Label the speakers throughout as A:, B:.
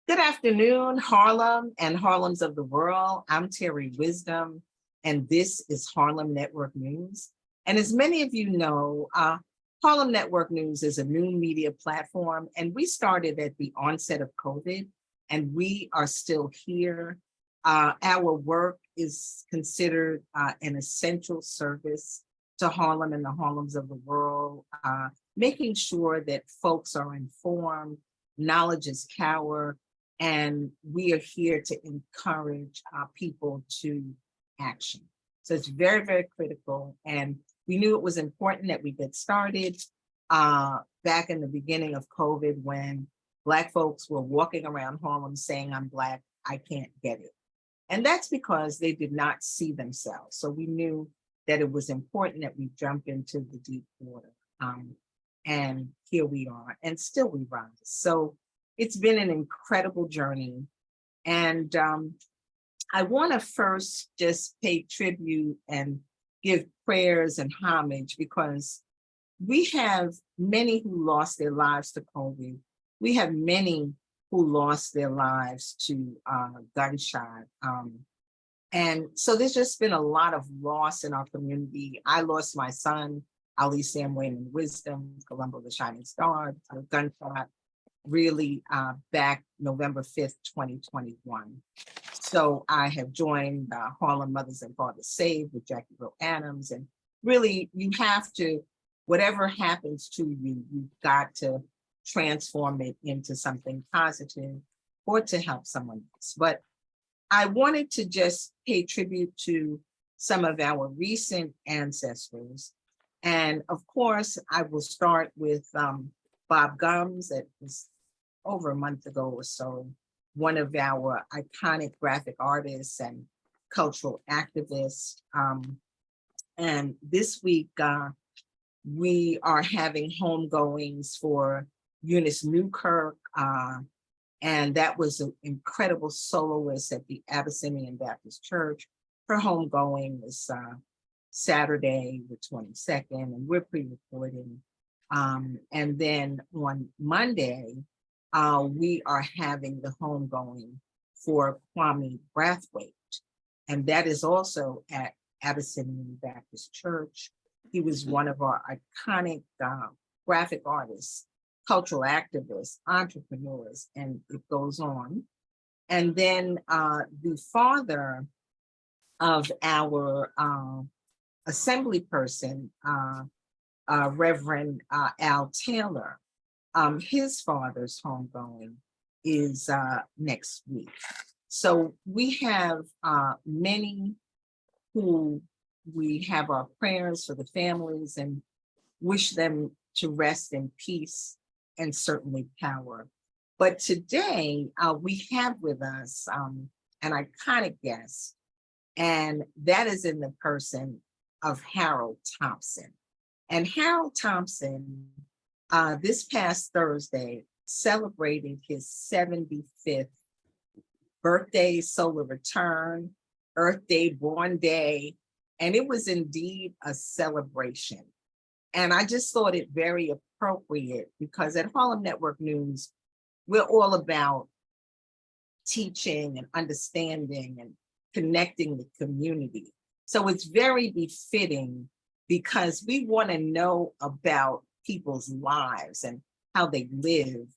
A: Good afternoon, Harlem and Harlems of the world. I'm Terri Wisdom, and this is Harlem Network News. And as many of you know, Harlem Network News is a new media platform, and we started at the onset of COVID, and we are still here. Our work is considered an essential service to Harlem and the Harlems of the world, making sure that folks are informed, knowledge is power, and we are here to encourage people to action. So it's very, very critical. And we knew it was important that we get started back in the beginning of COVID when Black folks were walking around Harlem saying, I'm Black, I can't get it. And that's because they did not see themselves. So we knew that it was important that we jump into the deep water. And here we are, and still we rise. So it's been an incredible journey. And I want to first just pay tribute and give prayers and homage because we have many who lost their lives to COVID. We have many who lost their lives to gunshot. And so there's just been a lot of loss in our community. I lost my son, Ali Sam Wayman Wisdom, Columbo the Shining Star, to a gunshot, really back November 5th, 2021. So I have joined Harlem Mothers and Fathers Saved with Jackie Earl Adams. And really, you have to, whatever happens to you, you've got to transform it into something positive or to help someone else. But I wanted to just pay tribute to some of our recent ancestors. And of course, I will start with Bob Gums. That was over a month ago or so, one of our iconic graphic artists and cultural activists. And this week, we are having homegoings for Eunice Newkirk, and that was an incredible soloist at the Abyssinian Baptist Church. Her homegoing was Saturday, the 22nd, and we're pre-recording. And then on Monday, we are having the homegoing for Kwame Brathwaite, and that is also at Abyssinian Baptist Church. He was one of our iconic graphic artists, cultural activists, entrepreneurs, and it goes on. And then the father of our assembly person, Reverend Al Taylor, his father's homegoing is next week. So we have many who we have our prayers for the families and wish them to rest in peace and certainly power. But today we have with us an iconic guest, and that is in the person of Harold Thompson. And Harold Thompson, this past Thursday, celebrated his 75th birthday, solar return, Earth Day, Born Day, and it was indeed a celebration. And I just thought it very appropriate because at Harlem Network News, we're all about teaching and understanding and connecting the community. So it's very befitting because we want to know about people's lives and how they live,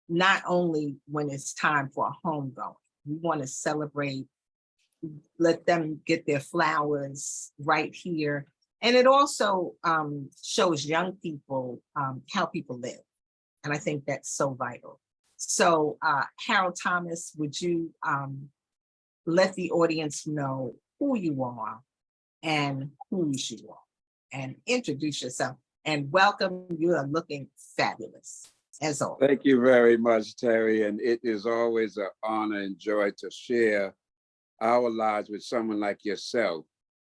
A: not only when it's time for a homegoing. We want to celebrate, let them get their flowers right here. And it also shows young people how people live. And I think that's so vital. So Harold Thomas, would you let the audience know who you are and whose you are, and introduce yourself, and welcome. You are looking fabulous, as always.
B: Thank you very much, Terri. And it is always an honor and joy to share our lives with someone like yourself,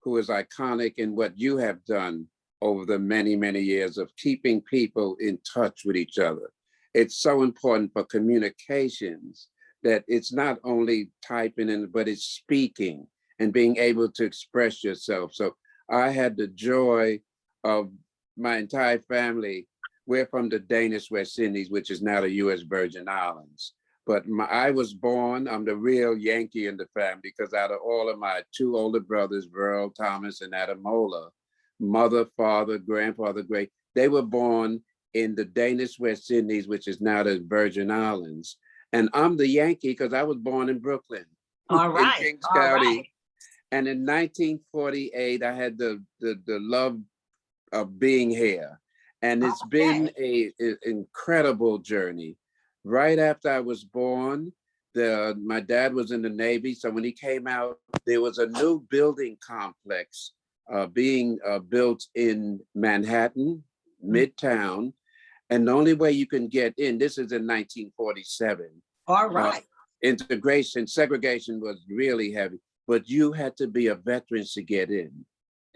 B: who is iconic in what you have done over the many, many years of keeping people in touch with each other. It's so important for communications that it's not only typing in, but it's speaking and being able to express yourself. So I had the joy of my entire family. We're from the Danish West Indies, which is now the U.S. Virgin Islands. But I was born, I'm the real Yankee in the family, because out of all of my two older brothers, Virile Thomas and Ademola, mother, father, grandfather, great, they were born in the Danish West Indies, which is now the Virgin Islands. And I'm the Yankee because I was born in Brooklyn,
A: All
B: in
A: right.
B: Kings
A: All
B: County.
A: right.
B: And in 1948, I had the love of being here. And it's been an incredible journey. Right after I was born, my dad was in the Navy. So when he came out, there was a new building complex being built in Manhattan, Midtown. And the only way you can get in, this is in 1947.
A: All right.
B: Integration, segregation was really heavy, but you had to be a veteran to get in.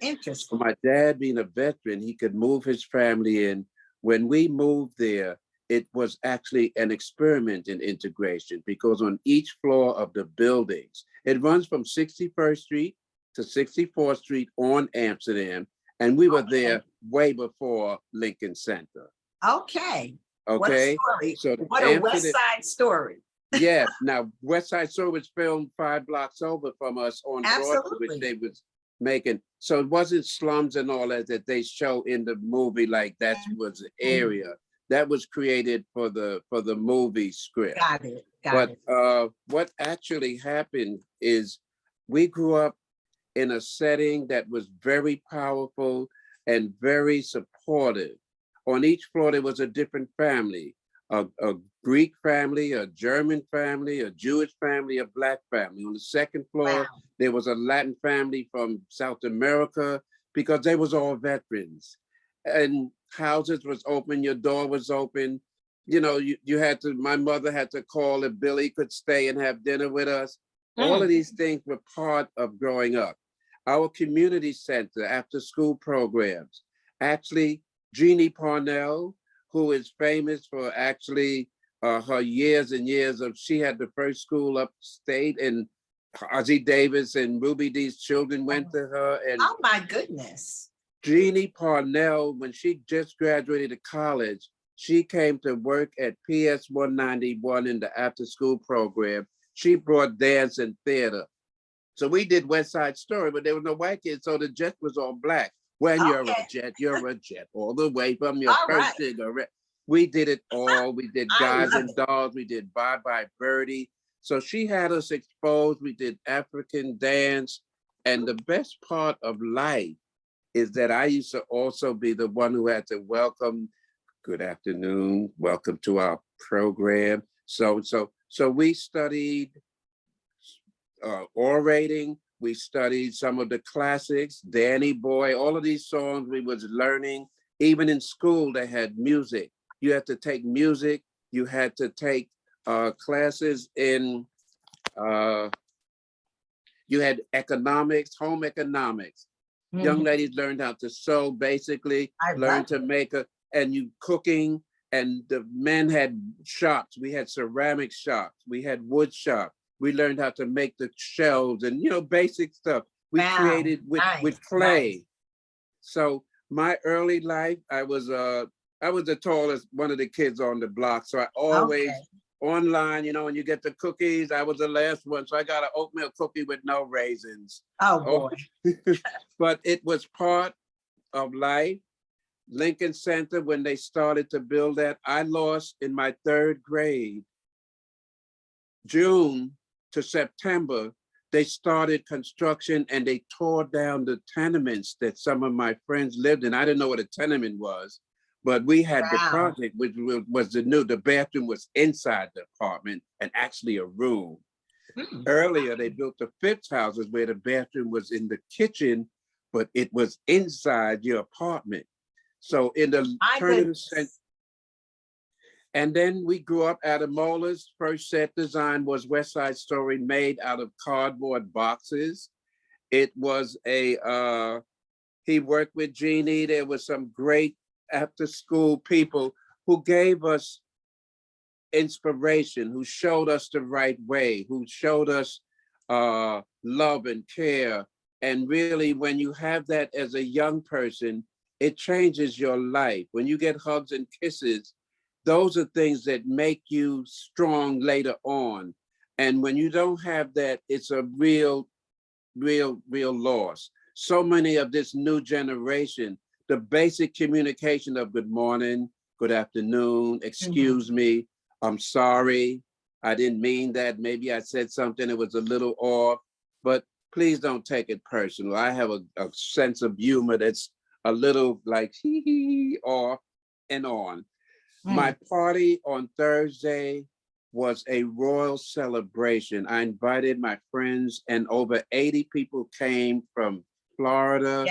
A: Interesting.
B: For my dad being a veteran, he could move his family in. When we moved there, it was actually an experiment in integration, because on each floor of the buildings, it runs from 61st Street to 64th Street on Amsterdam. And we were there way before Lincoln Center.
A: Okay.
B: Okay.
A: What a story.
B: So
A: what a West Side Story.
B: Yes. Now, West Side Story was filmed 5 blocks over from us on Broadway, which they was making. So it wasn't slums and all that they show in the movie, like that was the area that was created for the movie script.
A: Got it. Got
B: it. What actually happened is we grew up in a setting that was very powerful and very supportive. On each floor, there was a different family, a Greek family, a German family, a Jewish family, a Black family. On the second floor, there was a Latin family from South America, because they was all veterans. And houses was open, your door was open. You know, you had to, my mother had to call if Billy could stay and have dinner with us. All of these things were part of growing up. Our community center, after school programs, actually, Jeannie Parnell, who is famous for actually her years and years of, she had the first school upstate, and Ozzie Davis and Ruby Dee's children went to her. And
A: oh my goodness.
B: Jeannie Parnell, when she just graduated to college, she came to work at PS 191 in the after school program. She brought dance and theater. So we did West Side Story, but there was no white kids, so the jet was all Black. When you're a jet, all the way from your first cigarette. We did it all. We did Guys and Dolls. We did Bye Bye Birdie. So she had us exposed. We did African dance. And the best part of life is that I used to also be the one who had to welcome, good afternoon, welcome to our program. So we studied orating. We studied some of the classics, Danny Boy, all of these songs we was learning. Even in school, they had music. You had to take music. You had to take classes in, you had economics, home economics. Young ladies learned how to sew, basically, learned to make and you cooking, and the men had shops. We had ceramic shops. We had wood shops. We learned how to make the shelves and, you know, basic stuff. We created with clay. So my early life, I was the tallest one of the kids on the block. So I always online, you know, when you get the cookies, I was the last one. So I got an oatmeal cookie with no raisins.
A: Oh boy.
B: But it was part of life. Lincoln Center, when they started to build that, I lost in my 3rd grade. June to September, they started construction and they tore down the tenements that some of my friends lived in. I didn't know what a tenement was, but we had the project, which was the bathroom was inside the apartment and actually a room. Earlier, they built the Phipps houses where the bathroom was in the kitchen, but it was inside your apartment. So in the turn of the century, and then we grew up. Ademola's first set design was West Side Story, made out of cardboard boxes. It was he worked with Jeannie. There was some great after school people who gave us inspiration, who showed us the right way, who showed us love and care. And really, when you have that as a young person, it changes your life. When you get hugs and kisses, those are things that make you strong later on. And when you don't have that, it's a real loss. So many of this new generation, the basic communication of good morning, good afternoon, excuse me, I'm sorry, I didn't mean that. Maybe I said something that was a little off, but please don't take it personal. I have a sense of humor that's a little like off and on. My party on Thursday was a royal celebration. I invited my friends, and over 80 people came from Florida,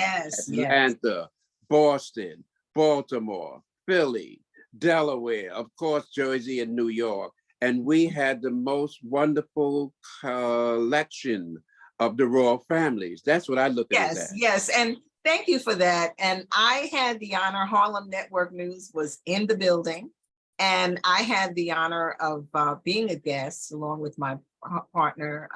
B: Atlanta, Boston, Baltimore, Philly, Delaware, of course, Jersey and New York. And we had the most wonderful collection of the royal families. That's what I look at it as.
A: Yes. And thank you for that. And I had the honor, Harlem Network News was in the building. And I had the honor of being a guest along with my partner,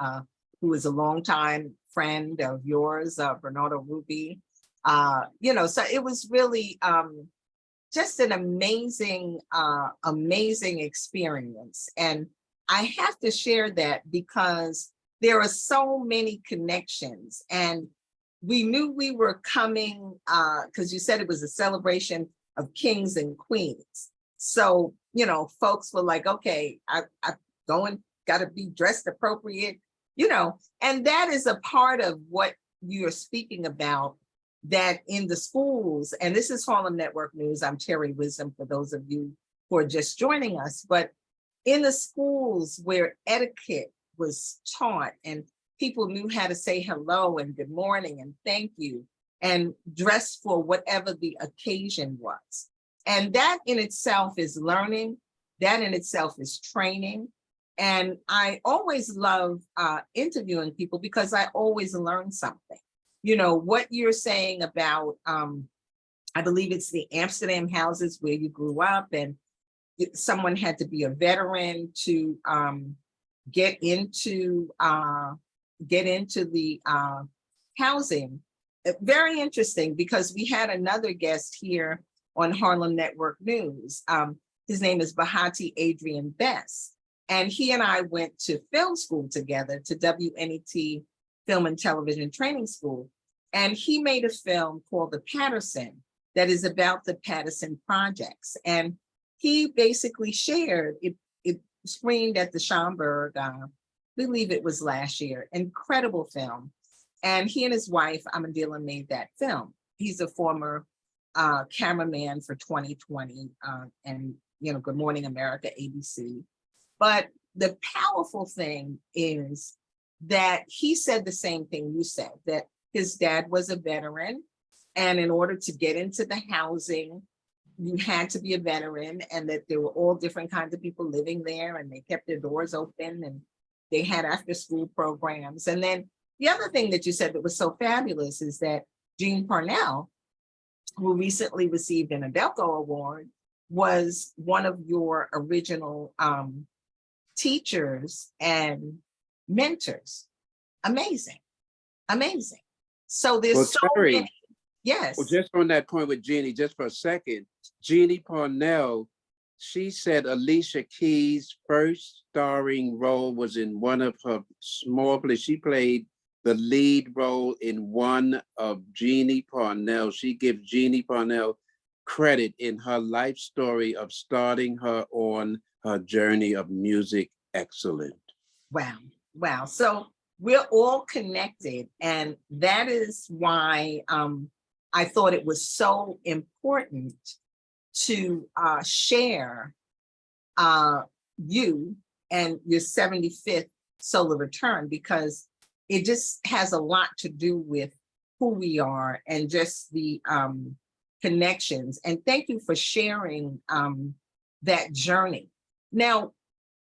A: who is a longtime friend of yours, Bernardo Ruby. So it was really just an amazing, amazing experience. And I have to share that because there are so many connections. And we knew we were coming because you said it was a celebration of kings and queens. So, folks were like, okay, I going, got to be dressed appropriate, and that is a part of what you're speaking about, that in the schools, and this is Harlem Network News, I'm Terri Wisdom for those of you who are just joining us, but in the schools where etiquette was taught and people knew how to say hello and good morning and thank you and dress for whatever the occasion was. And that in itself is learning, that in itself is training. And I always love interviewing people because I always learn something. What you're saying about, I believe it's the Amsterdam houses where you grew up and someone had to be a veteran to get into the housing. Very interesting because we had another guest here on Harlem Network News. His name is Bahati Adrian Best. And he and I went to film school together, to WNET Film and Television Training School. And he made a film called The Patterson that is about the Patterson projects. And he basically shared, it screened at the Schomburg, I believe it was last year, incredible film. And he and his wife, Ademola, made that film. He's a former cameraman for 2020 and Good Morning America, ABC. But the powerful thing is that he said the same thing you said, that his dad was a veteran, and in order to get into the housing, you had to be a veteran, and that there were all different kinds of people living there, and they kept their doors open, and they had after school programs. And then the other thing that you said that was so fabulous is that Jean Parnell, who recently received an Adelco Award, was one of your original teachers and mentors. Amazing. So there's so many. Yes.
B: Well, just on that point with Jeannie, just for a second, Jeannie Parnell, she said Alicia Keys' first starring role was in one of her small plays. She played the lead role in one of Jeannie Parnell. She gives Jeannie Parnell credit in her life story of starting her on her journey of music excellence.
A: Wow. So we're all connected. And that is why I thought it was so important to share you and your 75th solar return, because it just has a lot to do with who we are and just the connections. And thank you for sharing that journey. Now,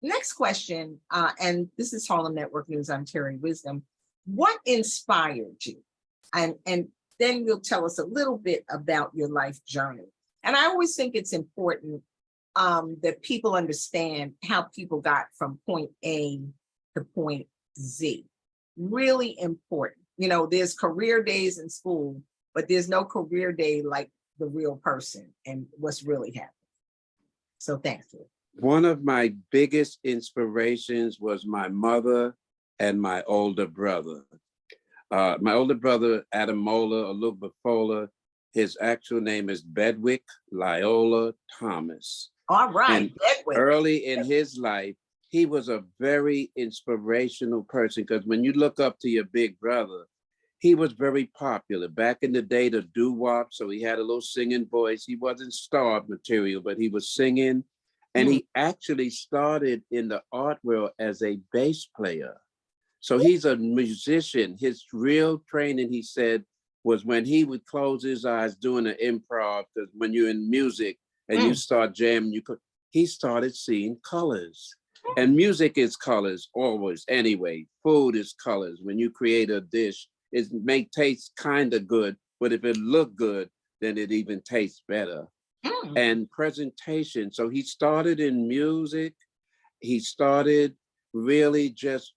A: next question, and this is Harlem Network News, I'm Terri Wisdom. What inspired you? And then you'll tell us a little bit about your life journey. And I always think it's important that people understand how people got from point A to point Z. Really important. There's career days in school, but there's no career day like the real person and what's really happening. So thank you.
B: One of my biggest inspirations was my mother and my older brother. My older brother, Ademola Olugebefola, his actual name is Bedwick Loyola Thomas.
A: All right.
B: And early in his life, he was a very inspirational person, because when you look up to your big brother, he was very popular. Back in the day, the doo-wop, so he had a little singing voice. He wasn't star material, but he was singing. And he actually started in the art world as a bass player. So he's a musician. His real training, he said, was when he would close his eyes doing an improv, because when you're in music and you start jamming, he started seeing colors. And music is colors always anyway. Food is colors. When you create a dish, it may taste kind of good, but if it look good, then it even tastes better. And presentation. So he started in music. He started really just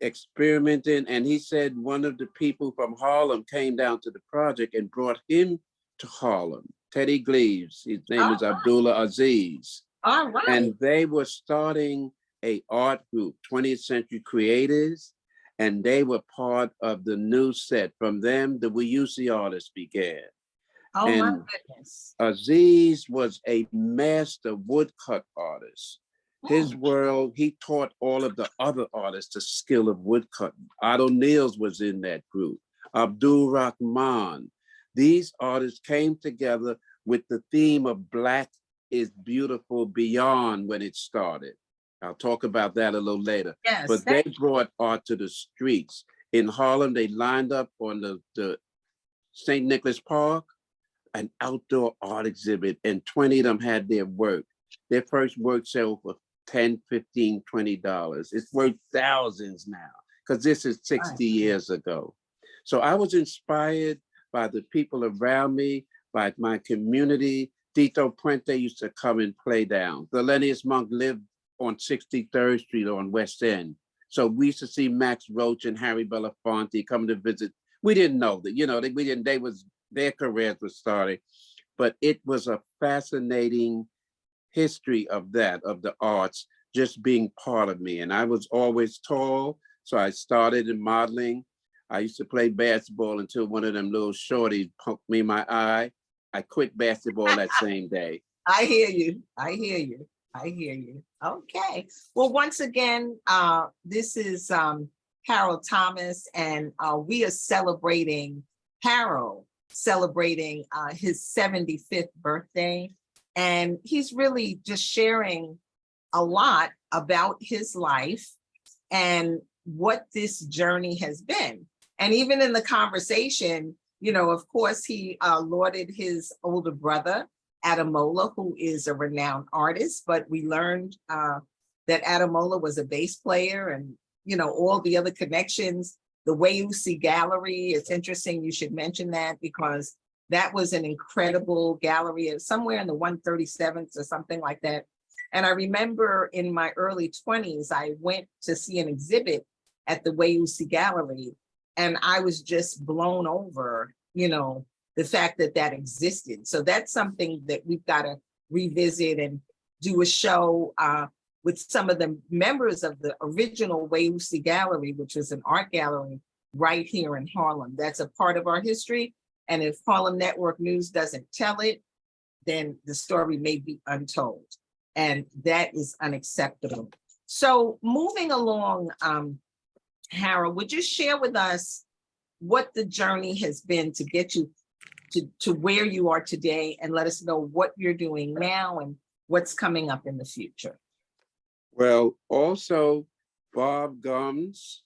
B: experimenting. And he said one of the people from Harlem came down to the project and brought him to Harlem. Teddy Gleaves, his name is Abdullah Aziz.
A: All right.
B: And they were starting a art group, 20th Century Creators, and they were part of the new set. From them, the We You See artists began.
A: Oh,
B: and
A: my goodness.
B: Aziz was a master woodcut artist. His world, he taught all of the other artists the skill of woodcutting. Otto Niels was in that group, Abdul Rahman. These artists came together with the theme of Black is Beautiful beyond when it started. I'll talk about that a little later.
A: Yes,
B: but they brought art to the streets. In Harlem, they lined up on the St. Nicholas Park, an outdoor art exhibit, and 20 of them had their work. Their first work sold for $10, $15, $20. It's worth thousands now, because this is 60 years ago. So I was inspired by the people around me, by my community. Tito Puente used to come and play down. Thelonious Monk lived on 63rd Street on West End. So we used to see Max Roach and Harry Belafonte come to visit. We didn't know that, their careers were starting, but it was a fascinating history of the arts just being part of me. And I was always tall, so I started in modeling. I used to play basketball until one of them little shorties poked me in my eye. I quit basketball that same day.
A: I hear you. I hear you. I hear you. Okay. Well, once again, this is Harold Thomas, and we are celebrating Harold, celebrating his 75th birthday. And he's really just sharing a lot about his life and what this journey has been. And even in the conversation, of course, he lauded his older brother, Ademola, who is a renowned artist, but we learned that Ademola was a bass player, and, all the other connections, the Wayusi Gallery. It's interesting you should mention that, because that was an incredible gallery somewhere in the 137th or something like that. And I remember in my early 20s, I went to see an exhibit at the Wayusi Gallery, and I was just blown over, the fact that that existed. So that's something that we've got to revisit and do a show with some of the members of the original Wayusi Gallery, which was an art gallery right here in Harlem. That's a part of our history. And if Harlem Network News doesn't tell it, then the story may be untold. And that is unacceptable. So moving along, Harold, would you share with us what the journey has been to get you to where you are today, and let us know what you're doing now and what's coming up in the future?
B: Well, also Bob Gums,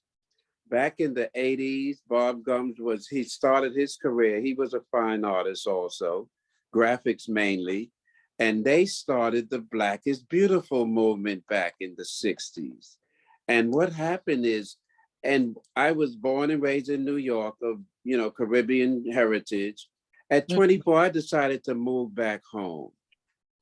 B: back in the 80s, Bob Gums he started his career. He was a fine artist also, graphics mainly. And they started the Black is Beautiful movement back in the 60s. And what happened is, and I was born and raised in New York of, Caribbean heritage. At 24, I decided to move back home.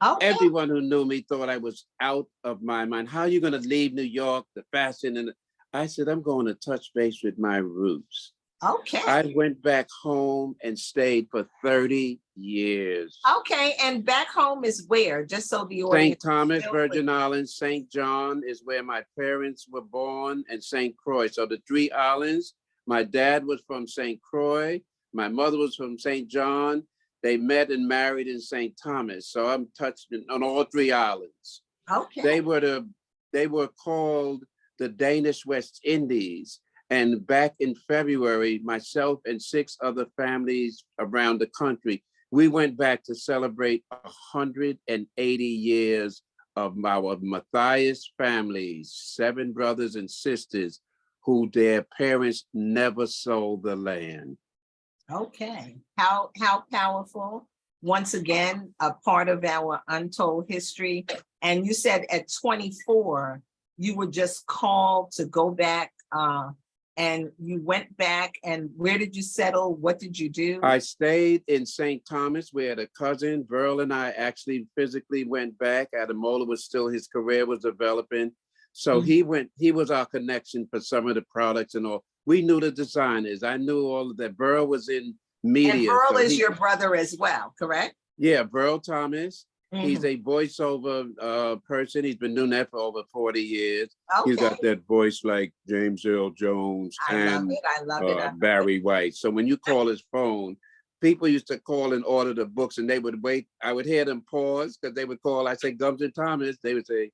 B: Okay. Everyone who knew me thought I was out of my mind. How are you going to leave New York, the fashion? And I said, I'm going to touch base with my roots. Okay. I went back home and stayed for 30 years.
A: Okay, and back home is where? Just so the
B: St.
A: audience.
B: Thomas,
A: knows.
B: Virgin Islands, St. John is where my parents were born, and St. Croix. So the three islands. My dad was from St. Croix. My mother was from St. John. They met and married in St. Thomas. So I'm touched on all three islands.
A: Okay.
B: They were called the Danish West Indies. And back in February, myself and 6 other families around the country, we went back to celebrate 180 years of our Matthias families, 7 brothers and sisters who their parents never sold the land.
A: Okay, how powerful. Once again, a part of our untold history. And you said at 24, you were just called to go back and you went back, and where did you settle? What did you do?
B: I stayed in St. Thomas. We had a cousin, Virile and I actually physically went back. Ademola was still, his career was developing. So he was our connection for some of the products and all. We knew the designers. I knew all of that. Virile was in media.
A: And Virile is your brother as well, correct?
B: Yeah, Virile Thomas. He's a voiceover person. He's been doing that for over 40 years.
A: Okay.
B: He's got that voice like James Earl Jones and
A: I love it.
B: Barry White. So when you call his phone, people used to call and order the books, and they would wait. I would hear them pause because they would call. I say Gums and Thomas. They would say,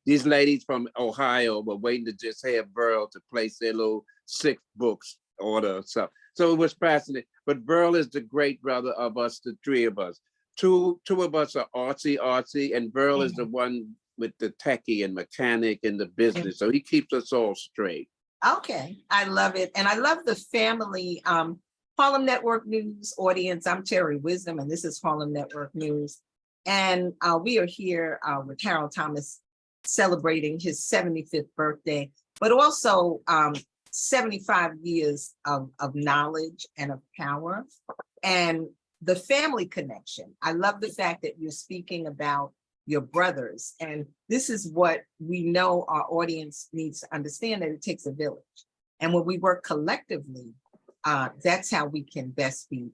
B: these ladies from Ohio were waiting to just have Virile to place their little 6 books order. So it was fascinating. But Virile is the great brother of us, the 3 of us. Two of us are artsy, and Virile is the one with the techie and mechanic and the business. So he keeps us all straight.
A: Okay, I love it. And I love the family. Harlem Network News audience, I'm Terri Wisdom, and this is Harlem Network News. And we are here with Harold Thomas celebrating his 75th birthday, but also 75 years of knowledge and of power. And the family connection. I love the fact that you're speaking about your brothers. And this is what we know our audience needs to understand, that it takes a village. And when we work collectively, that's how we can best be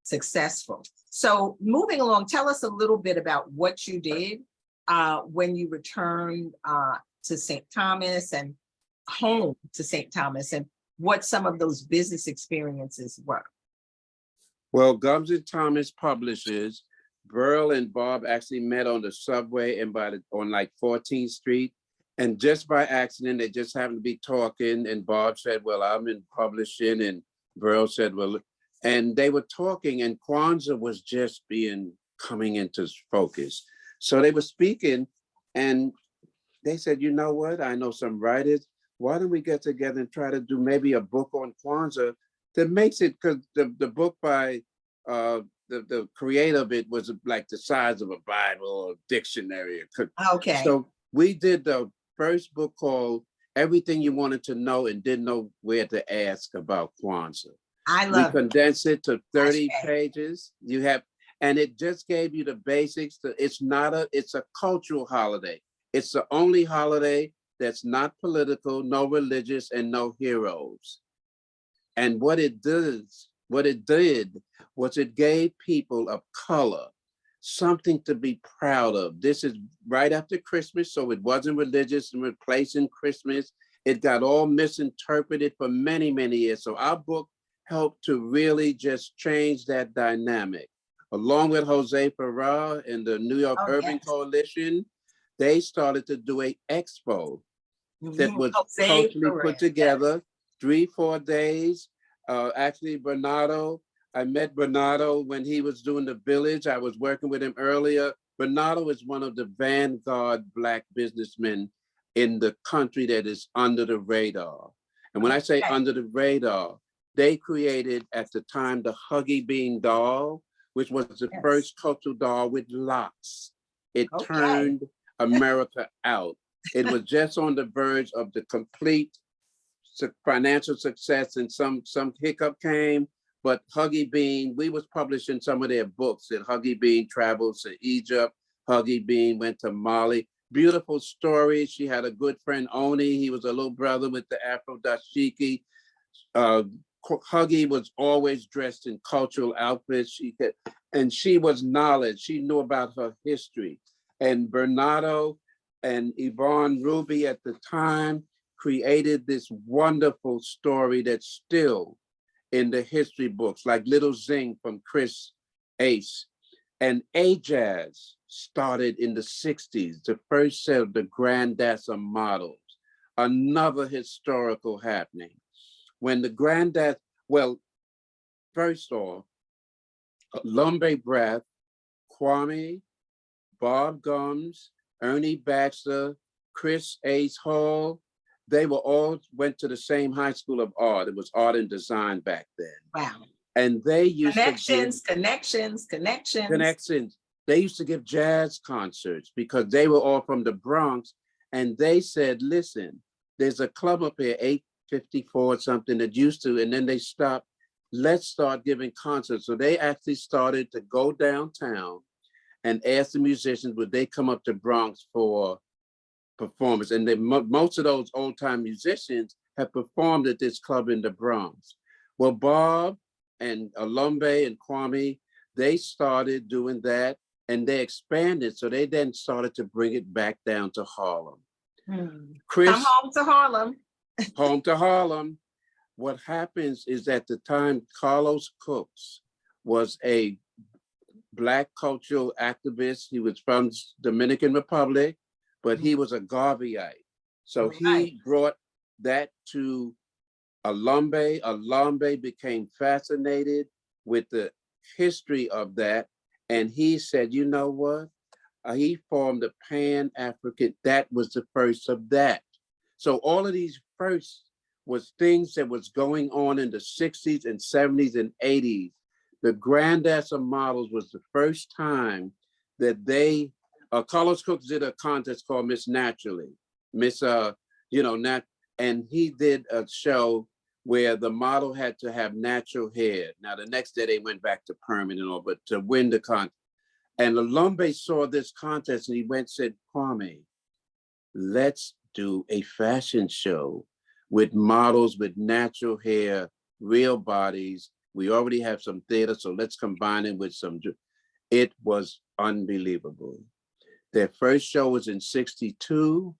A: successful. So moving along, tell us a little bit about what you did when you returned to St. Thomas and home to St. Thomas, and what some of those business experiences were.
B: Well, Gums and Thomas publishes. Virile and Bob actually met on the subway and on like 14th Street. And just by accident, they just happened to be talking. And Bob said, well, I'm in publishing. And Virile said, well, and they were talking, and Kwanzaa was just coming into focus. So they were speaking, and they said, you know what? I know some writers. Why don't we get together and try to do maybe a book on Kwanzaa that makes it, because the book by the creator of it was like the size of a Bible or dictionary.
A: Okay.
B: So we did the first book called Everything You Wanted to Know and Didn't Know Where to Ask About Kwanzaa. We condensed it to 30 pages. And it just gave you the basics. It's a cultural holiday. It's the only holiday that's not political, no religious, and no heroes. And what it did was it gave people of color something to be proud of. This is right after Christmas, so it wasn't religious and replacing Christmas. It got all misinterpreted for many, many years. So our book helped to really just change that dynamic. Along with Jose Ferrer and the New York Urban Coalition, they started to do an expo that was culturally put together, 3-4 days. Actually, Bernardo, I met Bernardo when he was doing the Village. I was working with him earlier. Bernardo is one of the vanguard Black businessmen in the country that is under the radar. And when I say under the radar, they created at the time the Huggy Bean doll, which was the first cultural doll with locks. It turned America out. It was just on the verge of the complete financial success, and some hiccup came, but Huggy Bean, we was publishing some of their books, that Huggy Bean travels to Egypt, Huggy Bean went to Mali. Beautiful story. She had a good friend, Oni. He was a little brother with the Afro dashiki. Huggy was always dressed in cultural outfits. And she was knowledge. She knew about her history. And Bernardo and Yvonne Ruby at the time created this wonderful story that's still in the history books, like Little Zing from Chris Ace. And A-Jazz started in the 60s, the first set of the Grandassa models, another historical happening. When the Grandassa, well, first off, Lumbe Breath, Kwame, Bob Gums, Ernie Baxter, Chris Ace Hall, they were all went to the same high school of art. It was art and design back then.
A: Wow.
B: And they used
A: connections.
B: They used to give jazz concerts because they were all from the Bronx. And they said, listen, there's a club up here, 854 or something that used to, and then they stopped. Let's start giving concerts. So they actually started to go downtown and ask the musicians, would they come up to Bronx for performance? And most of those old time musicians have performed at this club in the Bronx. Well, Bob and Alumbe and Kwame, they started doing that and they expanded. So they then started to bring it back down to Harlem. Chris,
A: come home to Harlem.
B: Home to Harlem. What happens is at the time, Carlos Cooks was a Black cultural activist. He was from Dominican Republic, but he was a Garveyite. So he brought that to Alumbe. Alumbe became fascinated with the history of that. And he said, you know what? He formed a Pan-African, that was the first of that. So all of these firsts was things that was going on in the 60s and 70s and 80s. The Grandassa models was the first time that they, Carlos Cooks did a contest called Miss Naturally, and he did a show where the model had to have natural hair. Now, the next day they went back to permanent and all, but to win the contest. And Alumbe saw this contest and he went and said, Kwame, let's do a fashion show with models with natural hair, real bodies. We already have some theater, so let's combine it with some. It was unbelievable. Their first show was in '62,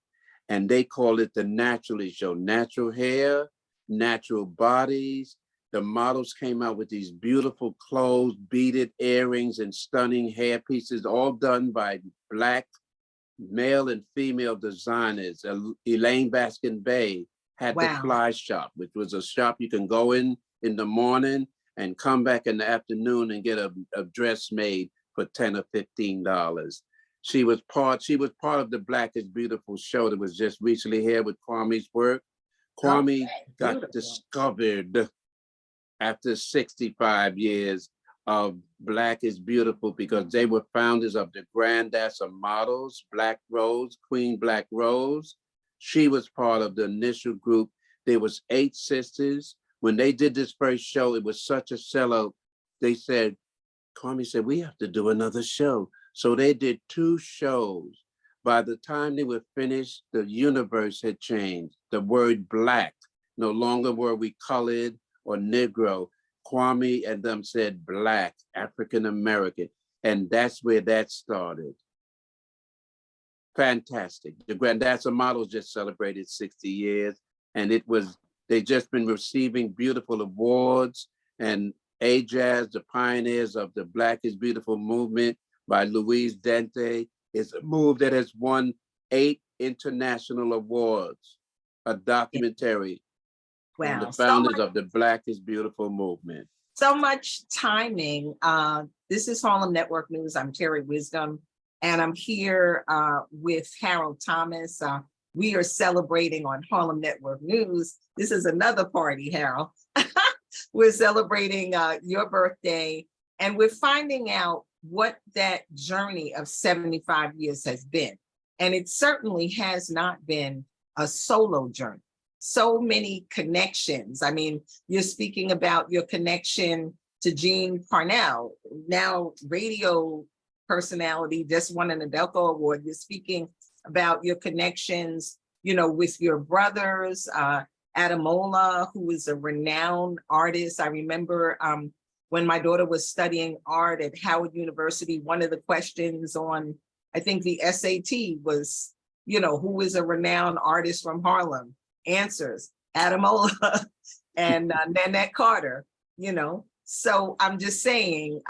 B: and they called it the Naturally Show. Natural hair, natural bodies. The models came out with these beautiful clothes, beaded earrings, and stunning hair pieces, all done by Black male and female designers. Elaine Baskin Bay had the Fly Shop, which was a shop you can go in the morning and come back in the afternoon and get a dress made for $10 or $15. She was part of the Black is Beautiful show that was just recently here with Kwame's work. Kwame got discovered after 65 years of Black is Beautiful because they were founders of the Grandassa models, Black Rose, Queen Black Rose. She was part of the initial group. There was 8 sisters. When they did this first show, it was such a sellout. They said, Kwame said, we have to do another show. So they did 2 shows. By the time they were finished, the universe had changed. The word Black, no longer were we colored or Negro. Kwame and them said Black, African American. And that's where that started. Fantastic. The Grandassa models just celebrated 60 years. And they just been receiving beautiful awards. And A-Jazz, the pioneers of the Black is Beautiful movement by Louise Dente, is a move that has won 8 international awards, a documentary on the founders of the Black is Beautiful movement.
A: So much timing. This is Harlem Network News. I'm Terri Wisdom, and I'm here with Virile Thomas. We are celebrating on Harlem Network News. This is another party, Harold. We're celebrating your birthday, and we're finding out what that journey of 75 years has been. And it certainly has not been a solo journey. So many connections. I mean, you're speaking about your connection to Jean Parnell, now radio personality, just won an Abelco Award. You're speaking about your connections, with your brothers, Ademola, who is a renowned artist. I remember when my daughter was studying art at Howard University, one of the questions on, I think the SAT was, who is a renowned artist from Harlem? Answers, Ademola and Nanette Carter, So I'm just saying,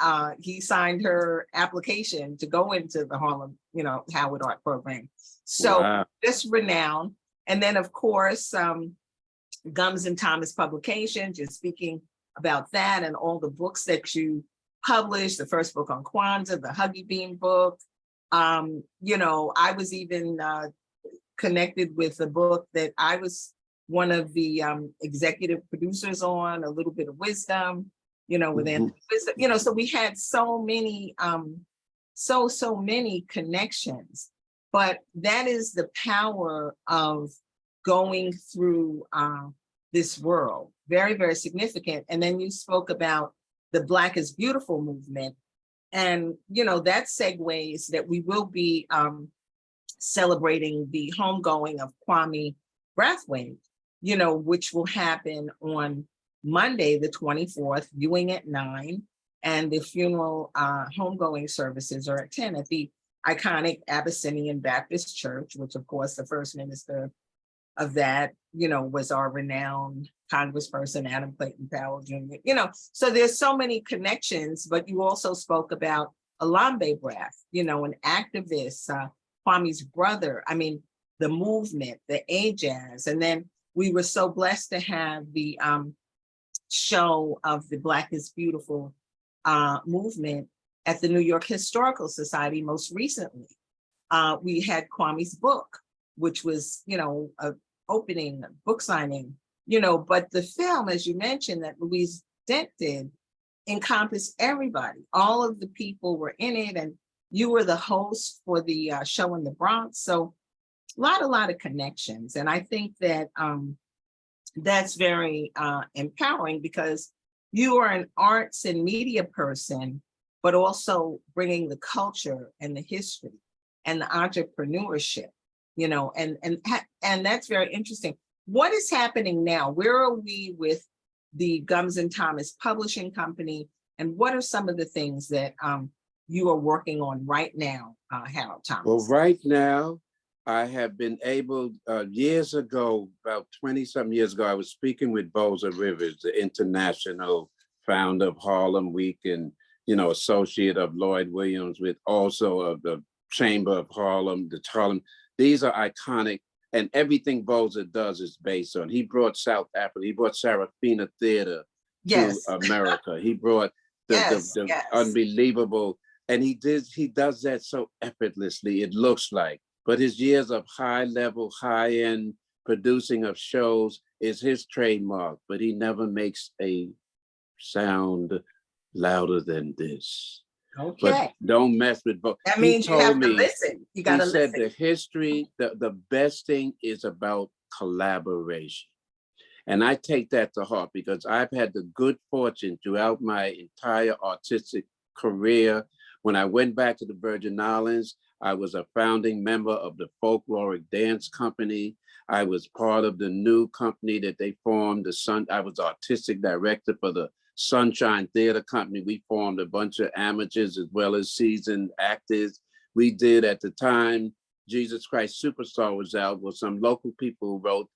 A: he signed her application to go into the Harlem, Howard Art Program. So
B: Wow.
A: just renowned. And then of course, Gums and Thomas Publications, you're speaking about that and all the books that you published, the first book on Kwanzaa, the Huggy Bean book. I was even connected with a book that I was one of the executive producers on, A Little Bit of Wisdom, with Anthony Wisdom, so we had so many, so many connections. But that is the power of going through this world. Very, very significant. And then you spoke about the Black is Beautiful movement. And, that segues that we will be celebrating the homegoing of Kwame Brathwaite, which will happen on Monday, the 24th, viewing at 9, and the funeral homegoing services are at 10 at the iconic Abyssinian Baptist Church, which of course the first minister of that, was our renowned Congressperson, Adam Clayton Powell Jr., so there's so many connections, but you also spoke about Alambe Brath, an activist, Kwame's brother, the movement, the Ajaz, and then we were so blessed to have the show of the Black is Beautiful movement at the New York Historical Society most recently. We had Kwame's book, which was, a opening, book signing, but the film, as you mentioned, that Louise Dent did, encompassed everybody. All of the people were in it, and you were the host for the show in the Bronx. So a lot of connections. And I think that that's very empowering, because you are an arts and media person, but also bringing the culture and the history and the entrepreneurship, and that's very interesting. What is happening now? Where are we with the Gums and Thomas Publishing Company? And what are some of the things that you are working on right now, Harold Thomas?
B: Well, right now, I have been able, years ago, about 20-something years ago, I was speaking with Boza Rivers, the international founder of Harlem Week and, associate of Lloyd Williams, with also of the Chamber of Harlem, the Harlem. These are iconic, and everything Boza does is based on. He brought South Africa, he brought Sarafina Theater to America. He brought the unbelievable, and he does that so effortlessly, it looks like. But his years of high level, high end producing of shows is his trademark, but he never makes a sound louder than this.
A: Okay.
B: But don't mess with both.
A: That means you have to listen. You got to listen.
B: He said the history, the best thing is about collaboration. And I take that to heart, because I've had the good fortune throughout my entire artistic career. When I went back to the Virgin Islands, I was a founding member of the Folkloric Dance Company. I was part of the new company that they formed, I was artistic director for the Sunshine Theater Company. We formed a bunch of amateurs as well as seasoned actors. We did, at the time, Jesus Christ Superstar was out, with some local people who wrote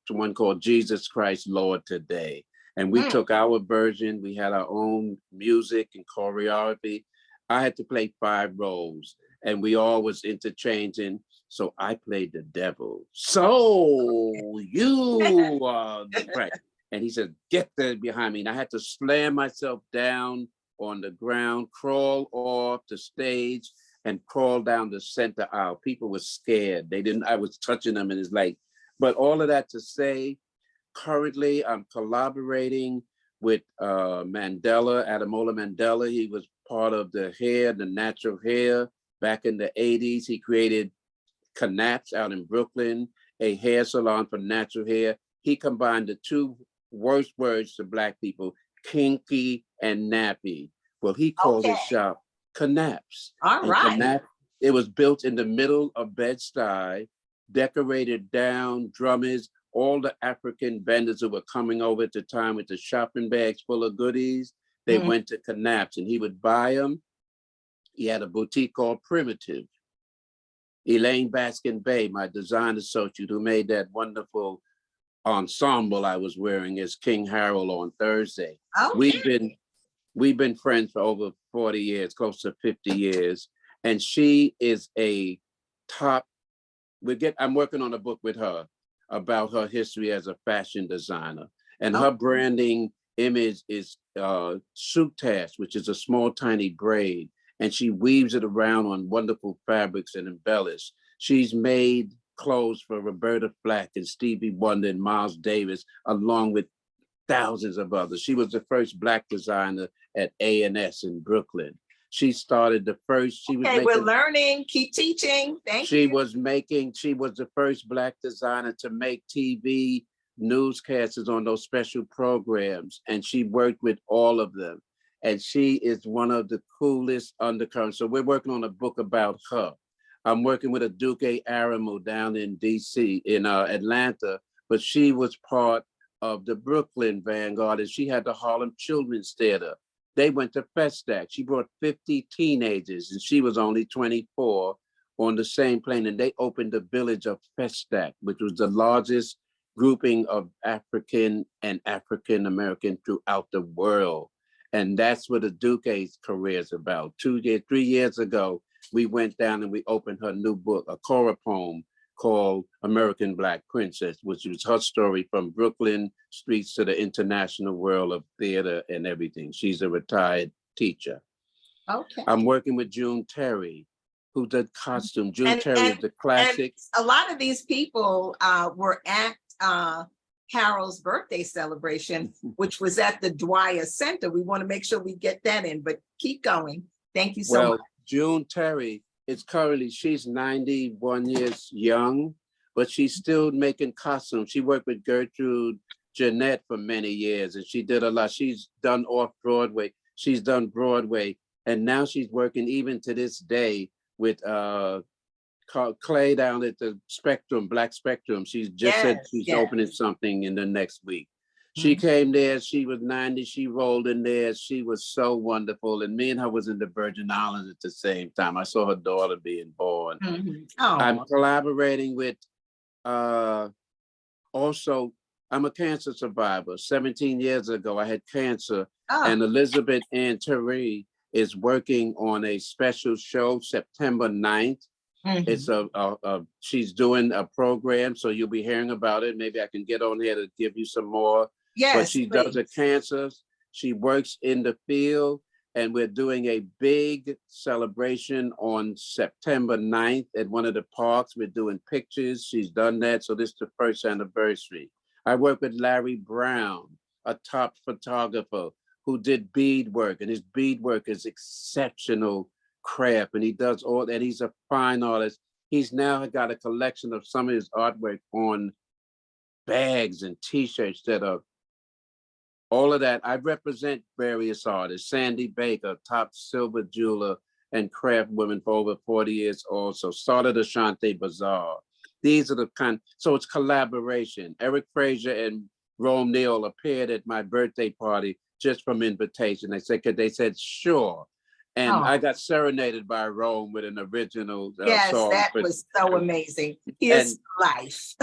B: one called Jesus Christ Lord Today. And we took our version, we had our own music and choreography. I had to play 5 roles, and we all was interchanging. So I played the devil. So you are the Christ. And he said, get there behind me. And I had to slam myself down on the ground, crawl off the stage, and crawl down the center aisle. People were scared. I was touching them, and it's like, but all of that to say, currently I'm collaborating with Mandela, Ademola Mandela. He was part of the natural hair back in the 80s. He created Knaps out in Brooklyn, a hair salon for natural hair. He combined the 2 worst words to Black people, kinky and nappy. Well, he calls his shop Knaps.
A: All right.
B: It was built in the middle of Bed-Stuy, decorated down, drummers, all the African vendors who were coming over at the time with the shopping bags full of goodies. They went to Knapp's and he would buy them. He had a boutique called Primitive. Elaine Baskin Bay, my design associate who made that wonderful ensemble I was wearing as King Harold on Thursday.
A: Okay.
B: We've been friends for over 40 years, close to 50 years. And she is a top, I'm working on a book with her about her history as a fashion designer. And her branding image is soutache, which is a small, tiny braid. And she weaves it around on wonderful fabrics and embellish. She's made clothes for Roberta Flack and Stevie Wonder and Miles Davis, along with thousands of others. She was the first Black designer at A&S in Brooklyn. She started the first,
A: we're learning, keep teaching. Thank you.
B: She was the first Black designer to make TV newscasters on those special programs. And she worked with all of them. And she is one of the coolest undercurrents. So we're working on a book about her. I'm working with a Duke Aramu down in D.C., in Atlanta, but she was part of the Brooklyn Vanguard, and she had the Harlem Children's Theater. They went to Festac. She brought 50 teenagers, and she was only 24 on the same plane, and they opened the village of Festac, which was the largest grouping of African and African-American throughout the world. And that's what the Duke's career is about. 3 years ago, we went down and we opened her new book, a Cora poem called American Black Princess, which was her story from Brooklyn streets to the international world of theater and everything. She's a retired teacher.
A: Okay.
B: I'm working with June Terry, who did costume. June Terry is the classic.
A: And a lot of these people were at Harold's birthday celebration, which was at the Dwyer Center. We want to make sure we get that in, but keep going. Thank you so much.
B: June Terry is currently, she's 91 years young, but she's still making costumes. She worked with Gertrude Jeanette for many years, and she did a lot. She's done off-Broadway. She's done Broadway, and now she's working even to this day with Clay down at the Spectrum, Black Spectrum. She's just said she's opening something in the next week. She came there, she was 90, she rolled in there. She was so wonderful. And me and her was in the Virgin Islands at the same time. I saw her daughter being born. I'm collaborating with, also, I'm a cancer survivor. 17 years ago, I had cancer, and Elizabeth Ann Terri is working on a special show, September 9th. It's she's doing a program, so you'll be hearing about it. Maybe I can get on here to give you some more.
A: Yes,
B: but she does a cancer. She works in the field, and we're doing a big celebration on September 9th at one of the parks. We're doing pictures. She's done that, so this is the first anniversary. I work with Larry Brown, a top photographer who did beadwork, and his beadwork is exceptional craft, and he does all that. He's a fine artist. He's now got a collection of some of his artwork on bags and t-shirts that are all of that. I represent various artists. Sandy Baker, top silver jeweler and craft woman for over 40 years also. Started Ashanti Bazaar. These are the kind, so it's collaboration. Eric Fraser and Rome Neal appeared at my birthday party just from invitation. They said, sure. And I got serenaded by Rome with an original song.
A: That was so amazing. His life.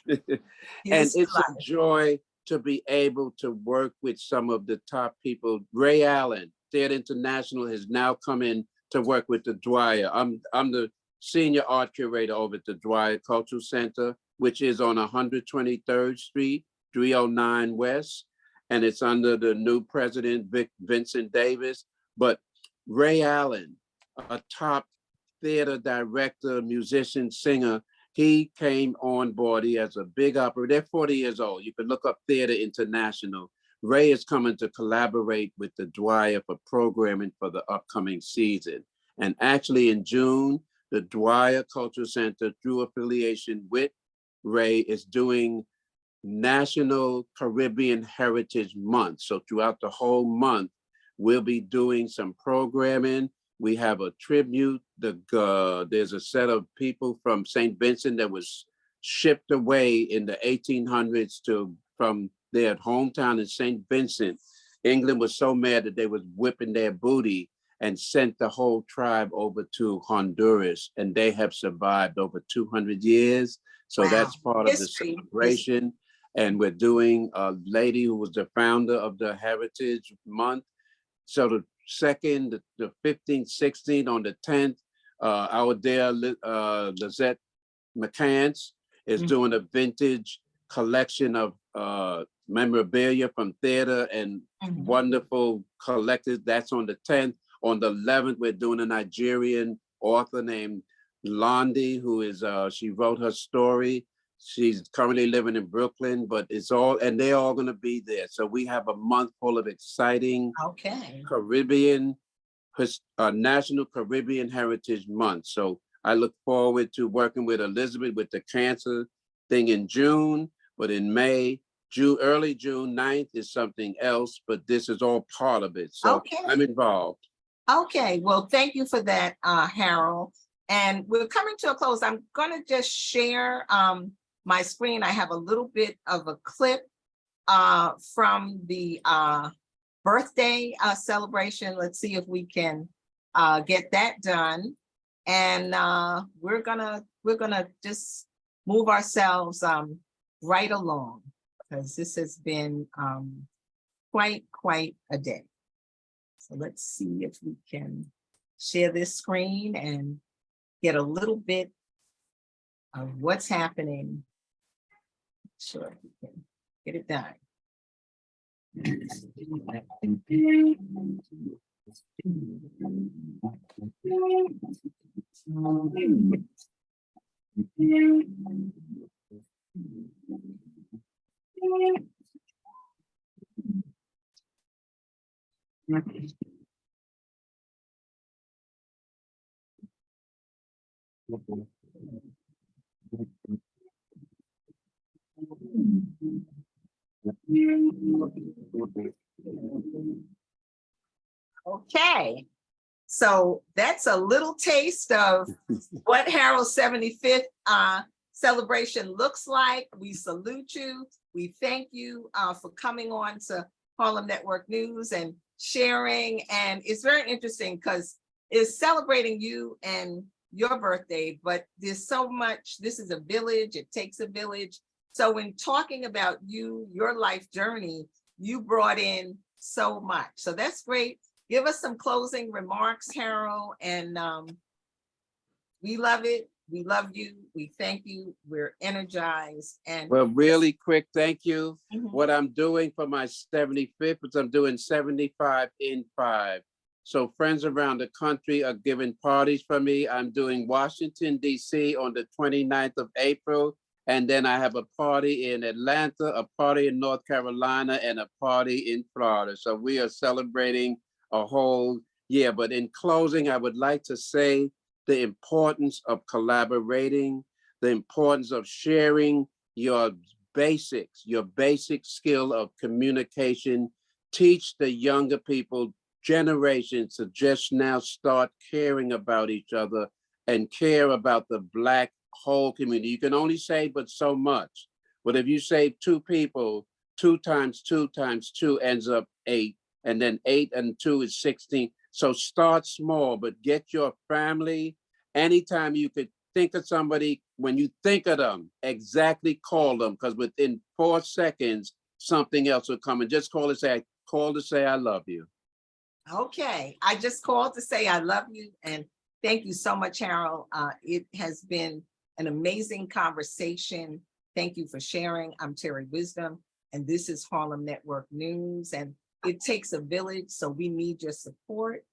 B: And it's a joy to be able to work with some of the top people. Ray Allen, Theater International, has now come in to work with the Dwyer. I'm the senior art curator over at the Dwyer Cultural Center, which is on 123rd Street, 309 West. And it's under the new president, Vincent Davis. But Ray Allen, a top theater director, musician, singer, he came on board. He has a big opera. They're 40 years old. You can look up Theater International. Ray is coming to collaborate with the Dwyer for programming for the upcoming season. And actually in June, the Dwyer Cultural Center, through affiliation with Ray, is doing National Caribbean Heritage Month. So throughout the whole month, we'll be doing some programming. We have a tribute. There's a set of people from St. Vincent that was shipped away in the 1800s from their hometown in St. Vincent. England was so mad that they was whipping their booty and sent the whole tribe over to Honduras, and they have survived over 200 years. So
A: Wow.
B: that's part of the
A: History.
B: celebration. And we're doing a lady who was the founder of the Heritage Month. So the 2nd, the 15th, 16th, on the 10th, our dear Lizette McCants is doing a vintage collection of memorabilia from theater and wonderful collectors. That's on the 10th. On the 11th, we're doing a Nigerian author named Londi, who is, she wrote her story. She's currently living in Brooklyn, but and they're all gonna be there. So we have a month full of exciting Caribbean, National Caribbean Heritage Month. So I look forward to working with Elizabeth with the cancer thing in June, but in May, early June 9th is something else, but this is all part of it. So I'm involved.
A: Okay, well, thank you for that, Harold. And we're coming to a close. I'm gonna just share my screen. I have a little bit of a clip from the birthday celebration. Let's see if we can get that done. And we're gonna just move ourselves right along, because this has been quite a day. So let's see if we can share this screen and get a little bit of what's happening. Sure, we can get it done. Okay, so that's a little taste of what Harold's 75th celebration looks like. We salute you. We thank you for coming on to Harlem Network News and sharing. And it's very interesting because it's celebrating you and your birthday, but there's so much. This is a village. It takes a village. So when talking about you, your life journey, you brought in so much. So that's great. Give us some closing remarks, Harold, and we love it. We love you. We thank you. We're energized. And
B: well, really quick, thank you. What I'm doing for my 75th is I'm doing 75 in 5. So friends around the country are giving parties for me. I'm doing Washington, D.C. on the 29th of April. And then I have a party in Atlanta, a party in North Carolina, and a party in Florida. So we are celebrating a whole year. But in closing, I would like to say the importance of collaborating, the importance of sharing your basic skill of communication. Teach the younger people, generations, to just now start caring about each other and care about the Black whole community. You can only say but so much. But if you save 2 people, 2 times 2 times 2 ends up 8. And then 8 and 2 is 16. So start small, but get your family. Anytime you could think of somebody, when you think of them, exactly call them, because within 4 seconds, something else will come. And just call to say, I love you.
A: okay, I just called to say I love you. And thank you so much, Harold. It has been an amazing conversation. Thank you for sharing. I'm Terri Wisdom, and this is Harlem Network News. And it takes a village, so we need your support.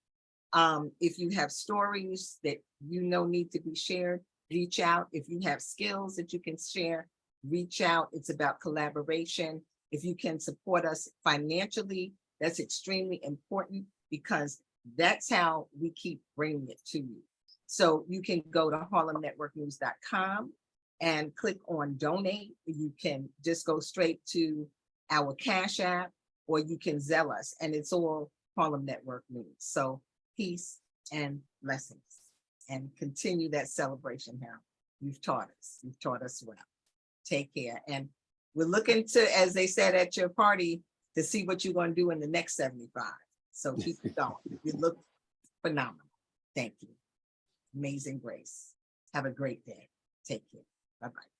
A: If you have stories that you know need to be shared, reach out. If you have skills that you can share, reach out. It's about collaboration. If you can support us financially, that's extremely important, because that's how we keep bringing it to you. So you can go to harlemnetworknews.com and click on donate. You can just go straight to our Cash App, or you can Zelle us, and it's all Harlem Network News. So peace and blessings, and continue that celebration, Harold. You've taught us well. Take care. And we're looking to, as they said at your party, to see what you're going to do in the next 75. So keep it going. You look phenomenal. Thank you. Amazing grace. Have a great day. Take care. Bye-bye.